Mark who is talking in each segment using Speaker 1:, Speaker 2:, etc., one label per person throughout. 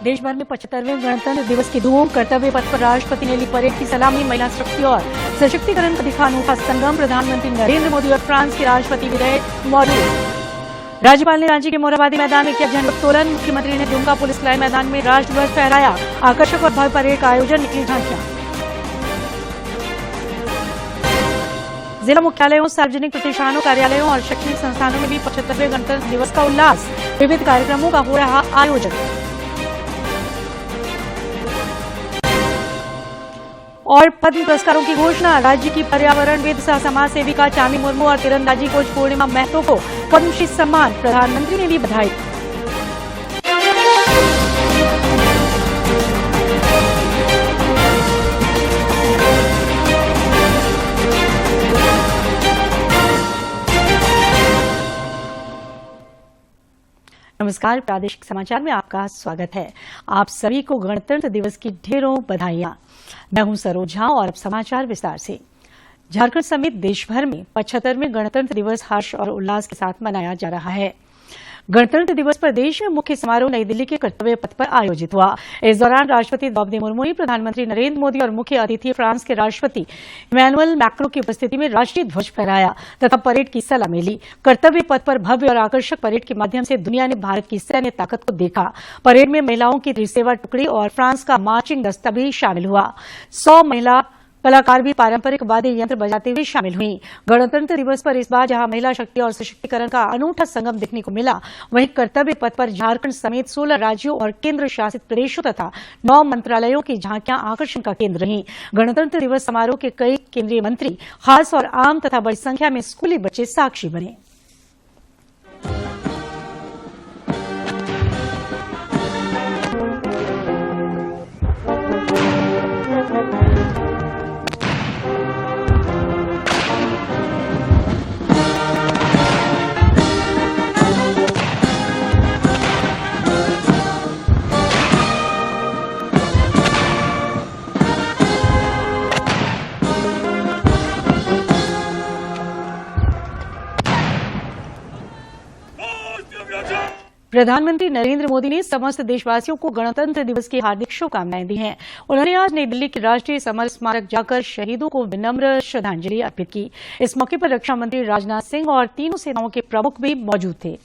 Speaker 1: देश भर में 75वें गणतंत्र दिवस की धूम। कर्तव्य पथ पर राष्ट्रपति ने ली परेड की सलामी। महिला शक्ति और सशक्तिकरण का दिखा अनूठा संगम। प्रधानमंत्री नरेंद्र मोदी और फ्रांस के राष्ट्रपति विदेश मौजूद। राज्यपाल ने रांची के मोरहाबादी मैदान में किया झंडोत्तोलन। मुख्यमंत्री ने दुमका पुलिस लाइन मैदान में राष्ट्रध्वज फहराया। आकर्षक और भव्य परेड का आयोजन, निकली झांकियां। जिला मुख्यालयों, सार्वजनिक प्रतिष्ठानों, कार्यालयों और शैक्षणिक संस्थानों में भी 75वें गणतंत्र दिवस का उल्लास। विविध कार्यक्रमों का हो रहा आयोजन। और पद्म पुरस्कारों की घोषणा। राज्य की पर्यावरणविद सह समाज सेविका चांदी मुर्मू और तीरंदाजी कोच पूर्णिमा महतो को पद्मश्री सम्मान। प्रधानमंत्री ने दी बधाई। नमस्कार, प्रादेशिक समाचार में आपका स्वागत है। आप सभी को गणतंत्र दिवस की ढेरों बधाइयां। मैं हूं सरोज झा और अब समाचार विस्तार से। झारखंड समेत देश भर में 75वें गणतंत्र दिवस हर्ष और उल्लास के साथ मनाया जा रहा है। गणतंत्र दिवस पर देश में मुख्य समारोह नई दिल्ली के कर्तव्य पथ पर आयोजित हुआ। इस दौरान राष्ट्रपति द्रौपदी मुर्मू ने प्रधानमंत्री नरेंद्र मोदी और मुख्य अतिथि फ्रांस के राष्ट्रपति इमैनुअल मैक्रों की उपस्थिति में राष्ट्रीय ध्वज फहराया तथा परेड की सलामी ली। कर्तव्य पथ पर भव्य और आकर्षक परेड के माध्यम से दुनिया ने भारत की सैन्य ताकत को देखा। परेड में महिलाओं की त्रिसेवा टुकड़ी और फ्रांस का मार्चिंग दस्ता भी शामिल हुआ। 100 महिला कलाकार भी पारंपरिक वाद्य यंत्र बजाते हुए शामिल हुई। गणतंत्र दिवस पर इस बार जहां महिला शक्ति और सशक्तिकरण का अनूठा संगम देखने को मिला, वहीं कर्तव्य पथ पर झारखंड समेत 16 राज्यों और केंद्र शासित प्रदेशों तथा 9 मंत्रालयों की झांकियां आकर्षण का केंद्र रहीं। गणतंत्र दिवस समारोह के कई केंद्रीय मंत्री, खास और आम तथा बड़ी संख्या में स्कूली बच्चे साक्षी बने। प्रधानमंत्री नरेंद्र मोदी ने समस्त देशवासियों को गणतंत्र दिवस की हार्दिक शुभकामनाएं दी हैं। उन्होंने आज नई दिल्ली के राष्ट्रीय समर स्मारक जाकर शहीदों को विनम्र श्रद्धांजलि अर्पित की। इस मौके पर रक्षा मंत्री राजनाथ सिंह और तीनों सेनाओं के प्रमुख भी मौजूद थे।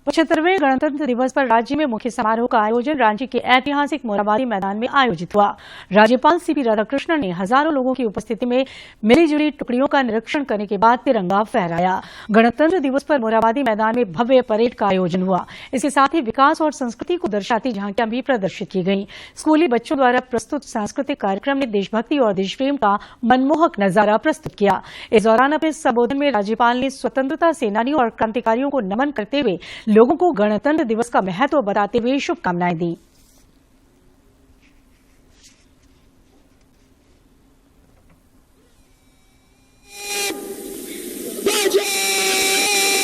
Speaker 1: 75वें गणतंत्र दिवस पर राज्य में मुख्य समारोह का आयोजन रांची के ऐतिहासिक मोरहाबादी मैदान में आयोजित हुआ। राज्यपाल सीपी राधाकृष्णन ने हजारों लोगों की उपस्थिति में मिली जुली टुकड़ियों का निरीक्षण करने के बाद तिरंगा फहराया। गणतंत्र दिवस पर मोरहाबादी मैदान में भव्य परेड का आयोजन हुआ। इसके साथ ही विकास और संस्कृति को दर्शाती झांकियां भी प्रदर्शित की गईं। स्कूली बच्चों द्वारा प्रस्तुत सांस्कृतिक कार्यक्रम ने देशभक्ति और देशप्रेम का मनमोहक नजारा प्रस्तुत किया। इस दौरान अपने संबोधन में राज्यपाल ने स्वतंत्रता सेनानियों और क्रांतिकारियों को नमन करते हुए लोगों को गणतंत्र दिवस का महत्व बताते हुए शुभकामनाएं दी।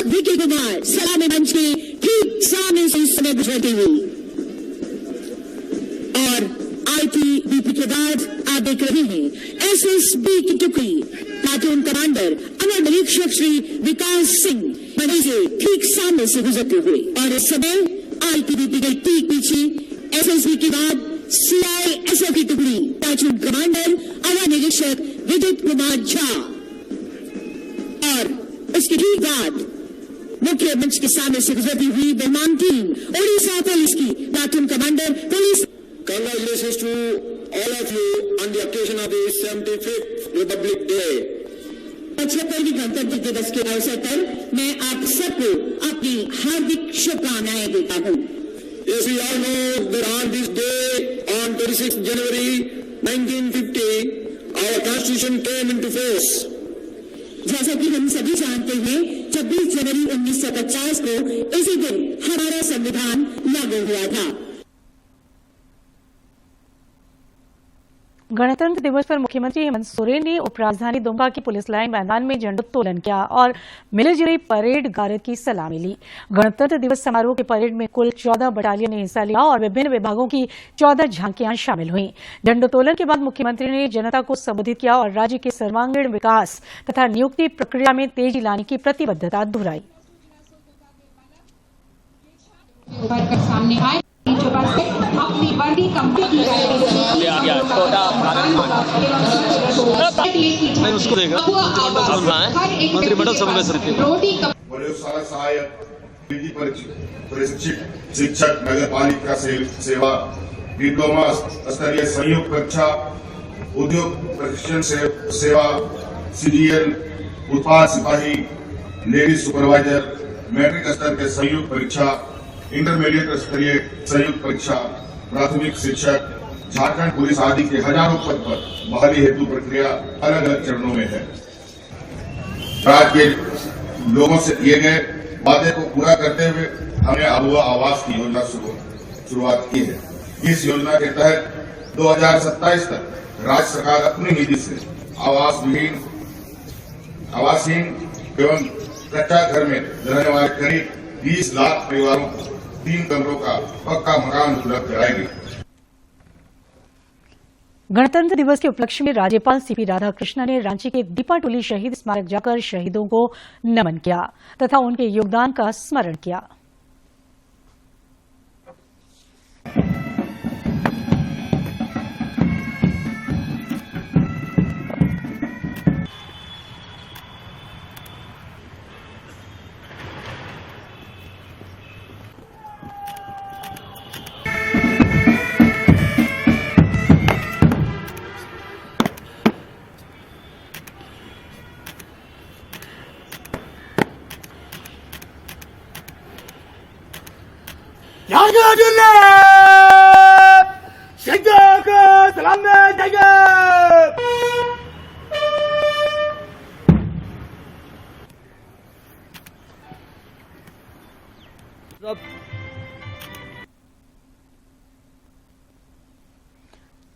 Speaker 2: विकी कुमार सलामी मंच के ठीक सामने से इस समय गुजरती हुई और आईटीबीपी के बाद आप देख रहे हैं एसएसबी की टुकड़ी प्लाटून कमांडर अमर निरीक्षक श्री विकास सिंह मंच से ठीक सामने से गुजरते हुए और इस समय आईटीबीपी के ठीक पीछे एसएसबी के बाद सीआईएसएफ की टुकड़ी प्लाटून कमांडर अमर निरीक्षक विद्युत कुमार झा और उसके ठीक बाद मुख्य मंच के सामने से गुजरती हुई बेमान टीम ओडिशा पुलिस की platoon commander police.
Speaker 3: Congratulations to all of you on the occasion of the 75th Republic Day.
Speaker 2: 75वीं गणतंत्र दिवस के अवसर पर मैं आप सबको अपनी हार्दिक शुभकामनाएं देता हूं।
Speaker 3: Yes, we all know that on this day, on 26th January 1950, our Constitution came into force.
Speaker 2: जैसा कि हम सभी जानते हैं 26 जनवरी 1950 को इसी दिन हमारा संविधान लागू हुआ था।
Speaker 1: गणतंत्र दिवस पर मुख्यमंत्री हेमंत सोरेन ने उपराजधानी दुमका की पुलिस लाइन मैदान में झंडोत्तोलन किया और मिलीजुली परेड गारद की सलामी ली। गणतंत्र दिवस समारोह के परेड में कुल 14 बटालियन ने हिस्सा लिया और विभिन्न विभागों की 14 झांकियां शामिल हुईं। झंडोत्तोलन के बाद मुख्यमंत्री ने जनता को संबोधित किया और राज्य के सर्वांगीण विकास तथा नियुक्ति प्रक्रिया में तेजी लाने की प्रतिबद्धता दोहराई।
Speaker 4: अपनी वर्दी कंपनी
Speaker 5: मैं उसको देगा मंत्रिमंडल समावेश
Speaker 3: सहायक प्रशिक्षित शिक्षक नगर पालिका सेवा डिप्लोमा स्तरीय संयुक्त परीक्षा उद्योग प्रशिक्षण सेवा सीडीएल उत्पाद सिपाही लेडीज सुपरवाइजर मैट्रिक स्तर के संयुक्त परीक्षा इंटरमीडिएट स्तरीय संयुक्त परीक्षा प्राथमिक शिक्षक झारखंड पुलिस आदि के हजारों पद पर बहाली हेतु प्रक्रिया अलग अलग चरणों में है। राज्य के लोगों से किए गए वादे को पूरा करते हुए हमने अबुआ आवास की योजना शुरुआत की है। इस योजना के तहत 2027 तक राज्य सरकार अपनी निधि से आवासहीन एवं कच्चा घर में रहने वाले करीब 20 लाख परिवारों को 3 कमरों का पक्का मकान उपलब्ध कराएगी।
Speaker 1: गणतंत्र दिवस के उपलक्ष्य में राज्यपाल सीपी राधाकृष्णन ने रांची के दीपाटोली शहीद स्मारक जाकर शहीदों को नमन किया तथा उनके योगदान का स्मरण किया।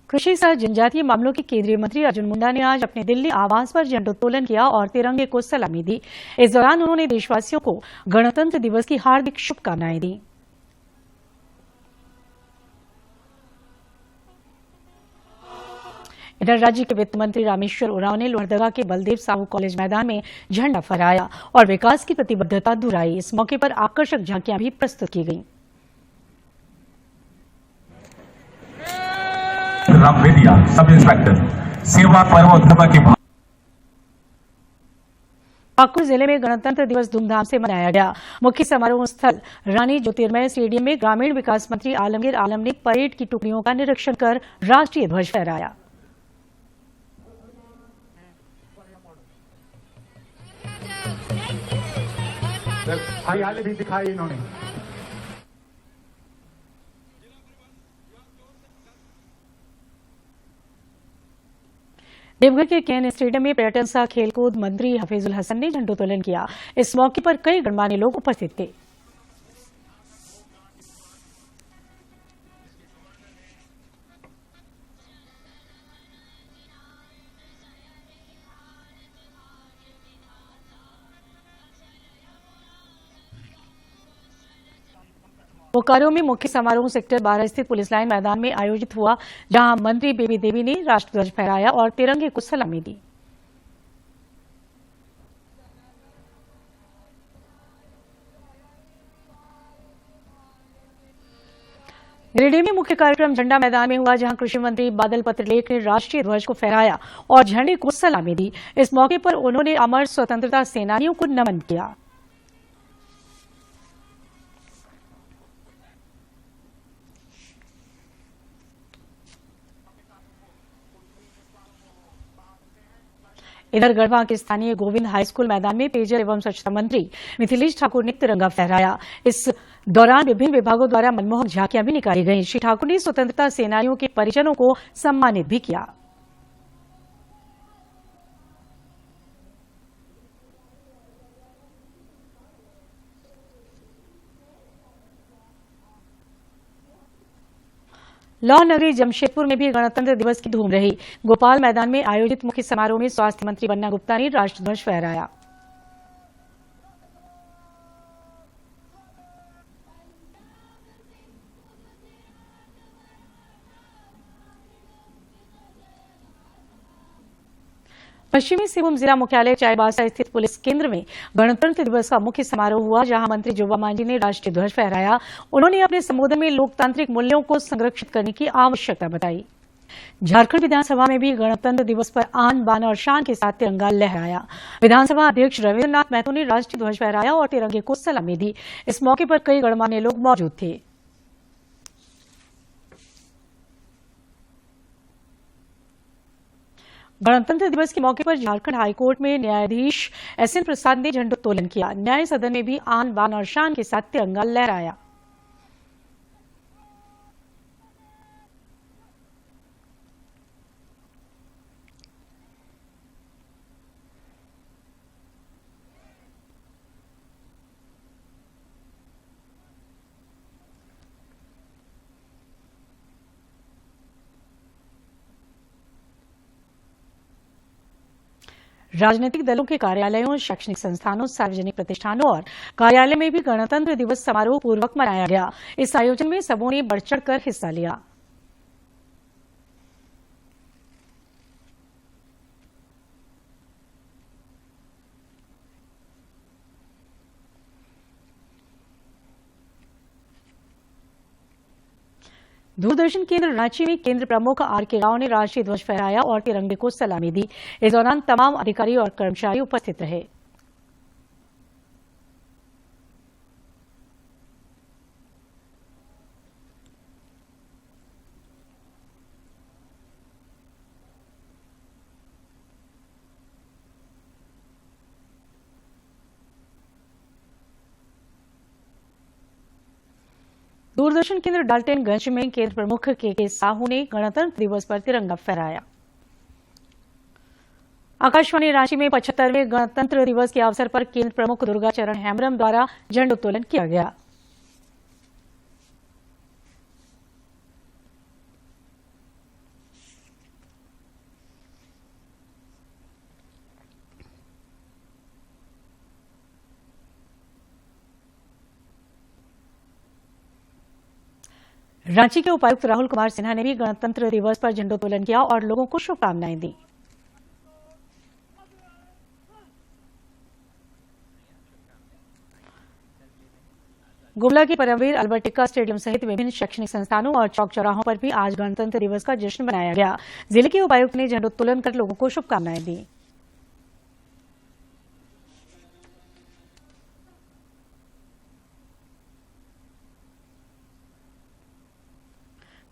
Speaker 1: कृषि सह जनजातीय मामलों के केंद्रीय मंत्री अर्जुन मुंडा ने आज अपने दिल्ली आवास पर झंडोत्तोलन किया और तिरंगे को सलामी दी। इस दौरान उन्होंने देशवासियों को गणतंत्र दिवस की हार्दिक शुभकामनाएं दी। इधर राज्य के वित्त मंत्री रामेश्वर उरांव ने लोहरदगा के बलदेव साहू कॉलेज मैदान में झंडा फहराया और विकास की प्रतिबद्धता दोहराई। इस मौके पर आकर्षक झांकियां भी प्रस्तुत की गईं।
Speaker 6: रामवेदिया सब इंस्पेक्टर सेवा पर्व धर्म के
Speaker 1: पाकुड़ जिले में गणतंत्र दिवस धूमधाम से मनाया गया। मुख्य समारोह स्थल रानी ज्योतिर्मय स्टेडियम में ग्रामीण विकास मंत्री आलमगीर आलम ने परेड की टुकड़ियों का निरीक्षण कर राष्ट्रीय ध्वज फहराया।
Speaker 6: हरियाली भी दिखाई इन्होंने।
Speaker 1: देवघर के केन स्टेडियम में पर्यटन सह खेलकूद मंत्री हफीजुल हसन ने झंडोत्तोलन किया। इस मौके पर कई गणमान्य लोग उपस्थित थे। बोकारो में मुख्य समारोह सेक्टर 12 स्थित पुलिस लाइन मैदान में आयोजित हुआ, जहां मंत्री बेबी देवी ने राष्ट्रध्वज फहराया और तिरंगे को सलामी दी। गिरिडीह में मुख्य कार्यक्रम झंडा मैदान में हुआ, जहां कृषि मंत्री बादल पत्रलेख ने राष्ट्रीय ध्वज को फहराया और झंडे को सलामी दी। इस मौके पर उन्होंने अमर स्वतंत्रता सेनानियों को नमन किया। इधर गढ़वा के स्थानीय गोविंद हाई स्कूल मैदान में पेयजल एवं स्वच्छता मंत्री मिथिलेश ठाकुर ने तिरंगा फहराया। इस दौरान विभिन्न विभागों द्वारा मनमोहक झांकियां भी निकाली गईं। श्री ठाकुर ने स्वतंत्रता सेनानियों के परिजनों को सम्मानित भी किया। लाहौर नगरी जमशेदपुर में भी गणतंत्र दिवस की धूम रही। गोपाल मैदान में आयोजित मुख्य समारोह में स्वास्थ्य मंत्री बन्ना गुप्ता ने राष्ट्रध्वज फहराया। पश्चिमी सिंहभूम जिला मुख्यालय चाईबासा स्थित पुलिस केंद्र में गणतंत्र दिवस का मुख्य समारोह हुआ, जहां मंत्री जोबा मांझी ने राष्ट्रीय ध्वज फहराया। उन्होंने अपने संबोधन में लोकतांत्रिक मूल्यों को संरक्षित करने की आवश्यकता बताई। झारखंड विधानसभा में भी गणतंत्र दिवस पर आन बान और शान के साथ तिरंगा लहराया। विधानसभा अध्यक्ष रविन्द्रनाथ महतो ने राष्ट्रीय ध्वज फहराया और तिरंगे को सलामी दी। इस मौके पर कई गणमान्य लोग मौजूद थे। गणतंत्र दिवस के मौके पर झारखंड हाईकोर्ट में न्यायाधीश एसएन प्रसाद ने झंडोत्तोलन किया। न्याय सदन में भी आन बान और शान के साथ तिरंगा लहराया। राजनीतिक दलों के कार्यालयों, शैक्षणिक संस्थानों, सार्वजनिक प्रतिष्ठानों और कार्यालय में भी गणतंत्र दिवस समारोह पूर्वक मनाया गया। इस आयोजन में सबों ने बढ़ चढ़कर हिस्सा लिया। दूरदर्शन केंद्र रांची में केंद्र प्रमुख आर.के. राव ने राष्ट्रीय ध्वज फहराया और तिरंगे को सलामी दी। इस दौरान तमाम अधिकारी और कर्मचारी उपस्थित रहे। दूरदर्शन केंद्र डाल्टनगंज में केंद्र प्रमुख के साहू ने गणतंत्र दिवस पर तिरंगा फहराया। आकाशवाणी रांची में 75वें गणतंत्र दिवस के अवसर पर केंद्र प्रमुख दुर्गा चरण हेम्ब्रम द्वारा झंडोत्तोलन किया गया। रांची के उपायुक्त राहुल कुमार सिन्हा ने भी गणतंत्र दिवस पर झंडोत्तोलन किया और लोगों को शुभकामनाएं दी। गुमला के परमवीर अल्बर्ट एक्का स्टेडियम सहित विभिन्न शैक्षणिक संस्थानों और चौक चौराहों पर भी आज गणतंत्र दिवस का जश्न मनाया गया। जिले के उपायुक्त ने झंडोत्तोलन कर लोगों को शुभकामनाएं दी।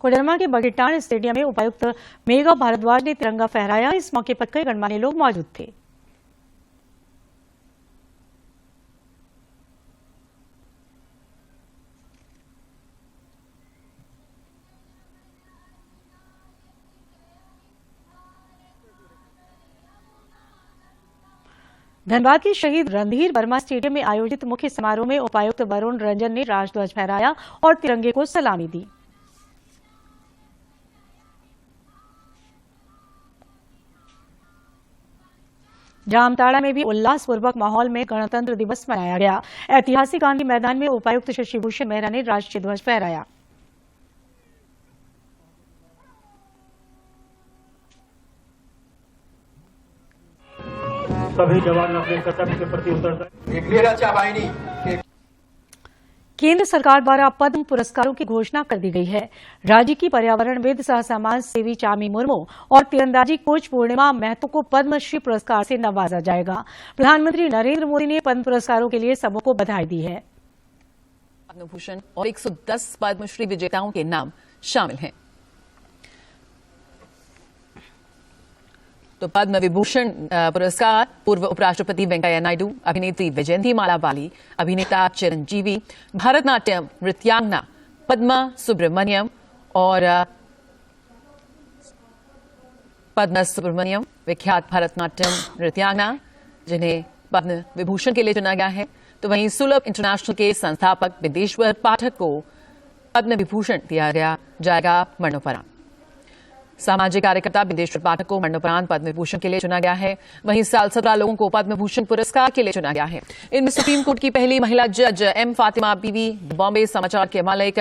Speaker 1: कोडरमा के बगीटान स्टेडियम में उपायुक्त मेघा भारद्वाज ने तिरंगा फहराया। इस मौके पर कई गणमान्य लोग मौजूद थे। धनबाद के शहीद रणधीर वर्मा स्टेडियम में आयोजित मुख्य समारोह में उपायुक्त वरुण रंजन ने राष्ट्रध्वज फहराया और तिरंगे को सलामी दी। जामताड़ा में भी उल्लासपूर्वक माहौल में गणतंत्र दिवस मनाया गया। ऐतिहासिक गांधी मैदान में उपायुक्त शशिभूषण मेहरा ने राष्ट्रीय ध्वज फहराया।
Speaker 6: सभी जवान अपने कर्तव्य के प्रति उतरते।
Speaker 1: केंद्र सरकार द्वारा पद्म पुरस्कारों की घोषणा कर दी गई है। राज्य की पर्यावरणविद सह समाज सेवी चामी मुर्मू और तीरंदाजी कोच पूर्णिमा महतो को पद्मश्री पुरस्कार से नवाजा जाएगा। प्रधानमंत्री नरेंद्र मोदी ने पद्म पुरस्कारों के लिए सबों को बधाई दी है।
Speaker 7: पद्म भूषण और 110 पद्मश्री विजेताओं के नाम शामिल हैं। तो पद्म विभूषण पुरस्कार पूर्व उपराष्ट्रपति वेंकैया नायडू, अभिनेत्री वैजयंती माला बाली, अभिनेता चिरंजीवी, भारतनाट्यम नृत्यांगना पद्मा सुब्रमण्यम और पद्मा सुब्रमण्यम विख्यात भारतनाट्यम नृत्यांगना जिन्हें पद्म विभूषण के लिए चुना गया है। तो वहीं सुलभ इंटरनेशनल के संस्थापक बिंदेश्वर पाठक को पद्म विभूषण दिया जाएगा मरणोपरांत। सामाजिक कार्यकर्ता बिंदेश्वर पाठक को मरणोपरांत पद्म विभूषण के लिए चुना गया है। वहीं साल 17 लोगों को पद्म भूषण पुरस्कार के लिए चुना गया है। इनमें सुप्रीम कोर्ट की पहली महिला जज एम फातिमा बीवी, बॉम्बे समाचार के मालिक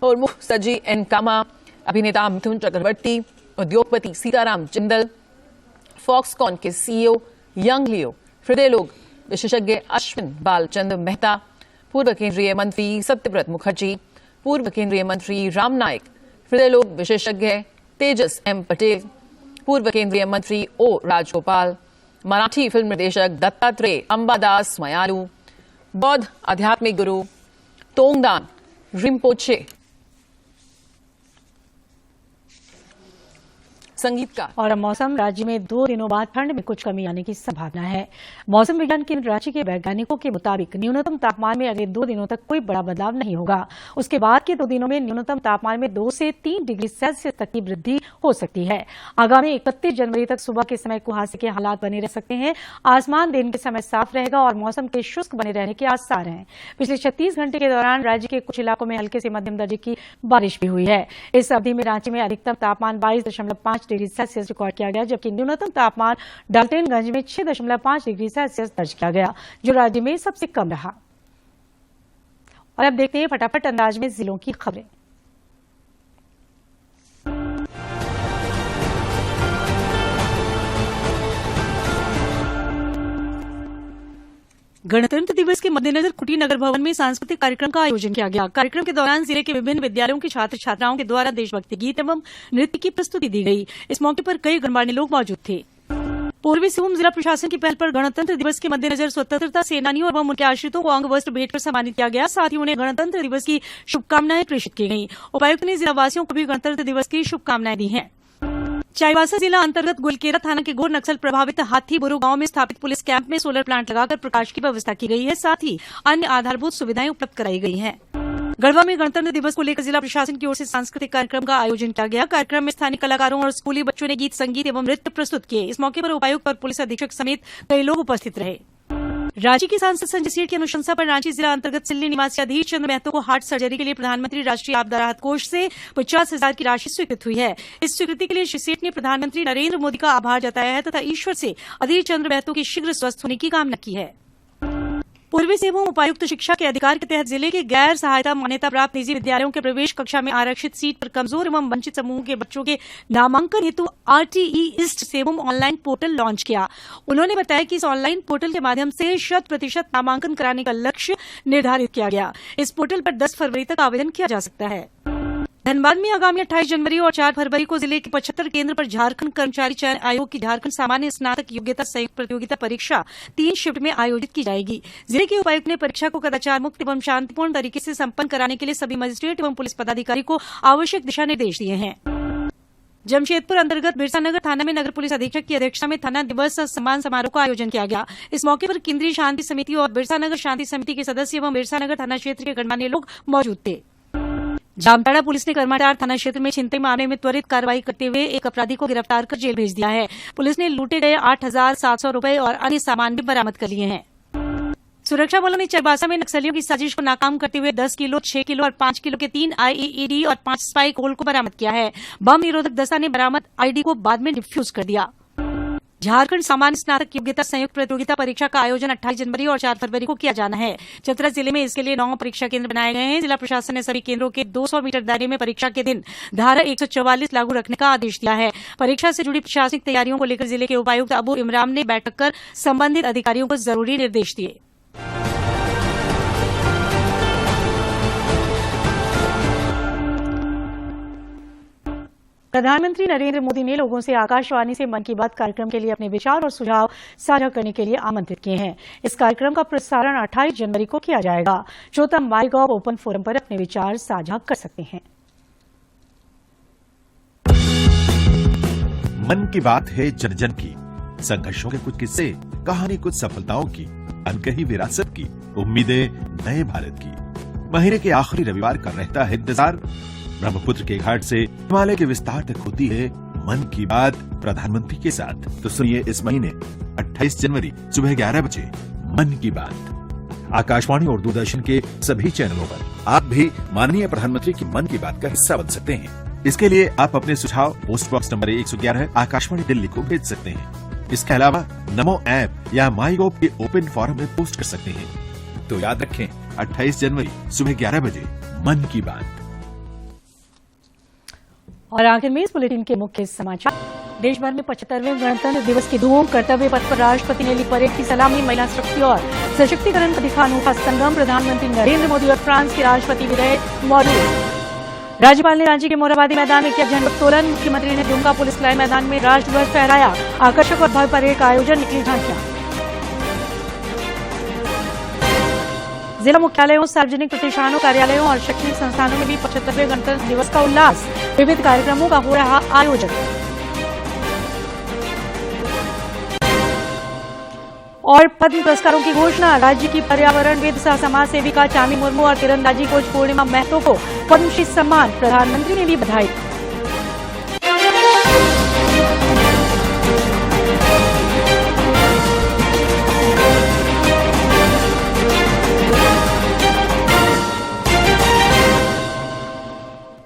Speaker 7: और मुखर्जी एन कामा, अभिनेता मिथुन चक्रवर्ती, उद्योगपति सीताराम जिंदल, फॉक्सकॉन के सीईओ यंग लियो, हृदय रोग विशेषज्ञ अश्विन बालचंद्र मेहता, पूर्व केंद्रीय मंत्री सत्यव्रत मुखर्जी, पूर्व केंद्रीय मंत्री राम नायक, हृदय रोग विशेषज्ञ तेजस एम पटेल, पूर्व केंद्रीय मंत्री ओ राजगोपाल, मराठी फिल्म निर्देशक दत्तात्रेय अंबादास मयालू, बौद्ध आध्यात्मिक गुरु तोंगदान रिम्पोचे, संगीतकार।
Speaker 1: और अब मौसम। राज्य में 2 दिनों बाद ठंड में कुछ कमी आने की संभावना है। मौसम विज्ञान केंद्र रांची के वैज्ञानिकों के मुताबिक न्यूनतम तापमान में अगले 2 दिनों तक कोई बड़ा बदलाव नहीं होगा। उसके बाद के 2 दिनों में न्यूनतम तापमान में 2 से 3 डिग्री सेल्सियस तक की वृद्धि हो सकती है। आगामी 31 जनवरी तक सुबह के समय कुहासे के हालात बने रह सकते हैं। आसमान दिन के समय साफ रहेगा और मौसम के शुष्क बने रहने के आसार हैं। पिछले 36 घंटे के दौरान राज्य के कुछ इलाकों में हल्के से मध्यम दर्जे की बारिश भी हुई है। इस अवधि में रांची में अधिकतम तापमान 22.5 डिग्री सेल्सियस रिकॉर्ड किया गया, जबकि न्यूनतम तापमान डाल्टनगंज में 6.5 डिग्री सेल्सियस दर्ज किया गया, जो राज्य में सबसे कम रहा। और अब देखते हैं फटाफट अंदाज में जिलों की खबरें। गणतंत्र दिवस के मद्देनजर कुटी नगर भवन में सांस्कृतिक कार्यक्रम का आयोजन किया गया। कार्यक्रम के दौरान जिले के विभिन्न विद्यालयों के छात्र छात्राओं के द्वारा देशभक्ति गीत एवं नृत्य की प्रस्तुति दी गई। इस मौके पर कई गणमान्य लोग मौजूद थे। पूर्वी सिंहभूम जिला प्रशासन की पहल पर गणतंत्र दिवस के मद्देनजर स्वतंत्रता सेनानियों एवं उनके आश्रितों को अंग वस्त्र भेंट कर सम्मानित किया गया। साथ ही उन्हें गणतंत्र दिवस की शुभकामनाएं प्रेषित की गई। उपायुक्त ने जिला वासियों को भी गणतंत्र दिवस की शुभकामनाएं दी हैं। चाईबासा जिला अंतर्गत गुलकेरा थाना के घोर नक्सल प्रभावित हाथीबुरु गांव में स्थापित पुलिस कैंप में सोलर प्लांट लगाकर प्रकाश की व्यवस्था की गई है। साथ ही अन्य आधारभूत सुविधाएं उपलब्ध कराई गई हैं। गढ़वा में गणतंत्र दिवस को लेकर जिला प्रशासन की ओर से सांस्कृतिक कार्यक्रम का आयोजन किया गया। कार्यक्रम में स्थानीय कलाकारों और स्कूली बच्चों ने गीत संगीत एवं नृत्य प्रस्तुत किए। इस मौके पर उपायुक्त और पुलिस अधीक्षक समेत कई लोग उपस्थित रहे। रांची की सांसद संजय सेठ की अनुशंसा पर रांची जिला अंतर्गत सिल्ली निवासी अधीर चंद्र महतो को हार्ट सर्जरी के लिए प्रधानमंत्री राष्ट्रीय आपदा राहत कोष से 50,000 की राशि स्वीकृत हुई है। इस स्वीकृति के लिए श्री सेठ ने प्रधानमंत्री नरेंद्र मोदी का आभार जताया है तथा ईश्वर से अधीर चंद्र महतो के शीघ्र स्वस्थ होने की कामना की है। पूर्वी सिंहभूम उपायुक्त शिक्षा के अधिकार के तहत जिले के गैर सहायता मान्यता प्राप्त निजी विद्यालयों के प्रवेश कक्षा में आरक्षित सीट पर कमजोर एवं वंचित समूह के बच्चों के नामांकन हेतु RTE east Singhbhum online portal launch किया। उन्होंने बताया कि इस ऑनलाइन पोर्टल के माध्यम से 100% नामांकन कराने का लक्ष्य निर्धारित किया गया। इस पोर्टल पर 10 फरवरी तक आवेदन किया जा सकता है। धनबाद में आगामी 28 जनवरी और 4 फरवरी को जिले के 75 केंद्र पर झारखंड कर्मचारी चयन आयोग की झारखंड सामान्य स्नातक योग्यता संयुक्त प्रतियोगिता परीक्षा 3 शिफ्ट में आयोजित की जाएगी। जिले के उपायुक्त ने परीक्षा को कदाचार मुक्त एवं शांतिपूर्ण तरीके से संपन्न कराने के लिए सभी मजिस्ट्रेट एवं पुलिस पदाधिकारी को आवश्यक दिशा निर्देश दिए हैं। जमशेदपुर अंतर्गत बिरसानगर थाना में नगर पुलिस अधीक्षक की अध्यक्षता में थाना दिवस सम्मान समारोह का आयोजन किया गया। इस मौके पर केंद्रीय शांति समिति और बिरसानगर शांति समिति के सदस्य एवं बिरसानगर थाना क्षेत्र के गणमान्य लोग मौजूद थे। जामताड़ा पुलिस ने करमाटार थाना क्षेत्र में छिनतई मामले में त्वरित कार्रवाई करते हुए एक अपराधी को गिरफ्तार कर जेल भेज दिया है। पुलिस ने लूटे गए 8,700 रुपए और अन्य सामान भी बरामद कर लिए हैं। सुरक्षा बलों ने चरबासा में नक्सलियों की साजिश को नाकाम करते हुए 10 किलो, 6 किलो और 5 किलो के 3 IED और 5 स्पाइक होल को बरामद किया है। बम निरोधक दस्ता ने बरामद आईडी को बाद में डिफ्यूज कर दिया। झारखंड सामान्य स्नातक योग्यता संयुक्त प्रतियोगिता परीक्षा का आयोजन 28 जनवरी और 4 फरवरी को किया जाना है। चतरा जिले में इसके लिए 9 परीक्षा केंद्र बनाए गए हैं। जिला प्रशासन ने सभी केंद्रों के 200 मीटर दायरे में परीक्षा के दिन धारा 144 लागू रखने का आदेश दिया है। परीक्षा से जुड़ी प्रशासनिक तैयारियों को लेकर जिले के उपायुक्त अबू इमरान ने बैठक कर संबंधित अधिकारियों को जरूरी निर्देश दिए। प्रधानमंत्री नरेंद्र मोदी ने लोगों से आकाशवाणी से मन की बात कार्यक्रम के लिए अपने विचार और सुझाव साझा करने के लिए आमंत्रित किए हैं। इस कार्यक्रम का प्रसारण 28 जनवरी को किया जाएगा। श्रोता माईगॉव ओपन फोरम पर अपने विचार साझा कर सकते हैं।
Speaker 8: मन की बात है जन जन की, संघर्षों के कुछ किस्से, कहानी कुछ सफलताओं की, अनकही विरासत की, उम्मीदें नए भारत की। महीने के आखिरी रविवार का रहता है इंतजार। ब्रह्मपुत्र के घाट से हिमालय के विस्तार तक होती है मन की बात प्रधानमंत्री के साथ। तो सुनिए इस महीने 28 जनवरी सुबह 11 बजे मन की बात आकाशवाणी और दूरदर्शन के सभी चैनलों पर। आप भी माननीय प्रधानमंत्री की मन की बात का हिस्सा बन सकते हैं। इसके लिए आप अपने सुझाव post box number 111 Akashvani Delhi को भेज सकते हैं। इसके अलावा नमो ऐप या माईगॉव के ओपन फोरम में पोस्ट कर सकते हैं। तो याद रखें 28 जनवरी सुबह 11 बजे मन की बात।
Speaker 1: और आखिर में इस बुलेटिन के मुख्य समाचार। देश भर में 75वें गणतंत्र दिवस की धूम। कर्तव्य पथ पर राष्ट्रपति ने ली परेड की सलामी। महिला शक्ति और सशक्तिकरण का दिखा अनूठा संगम। प्रधानमंत्री नरेंद्र मोदी और फ्रांस के राष्ट्रपति भी रहे मौजूद। राज्यपाल ने रांची के मोरहाबादी मैदान में किया झंडोत्तोलन। मुख्यमंत्री ने दुमका पुलिस लाई मैदान में राष्ट्रध्वज फहराया। आकर्षक और भव्य परेड का आयोजन, निकली झांकियां। जिला मुख्यालयों, सार्वजनिक प्रतिष्ठानों, कार्यालयों और शैक्षणिक संस्थानों में भी 75वें गणतंत्र दिवस का उल्लास। विविध कार्यक्रमों का हो रहा आयोजन। और पद्म पुरस्कारों की घोषणा। राज्य की पर्यावरणविद सह समाज सेविका चामी मुर्मू और तीरंदाजी कोच पूर्णिमा महतो को पद्मश्री सम्मान। प्रधानमंत्री ने दी बधाई।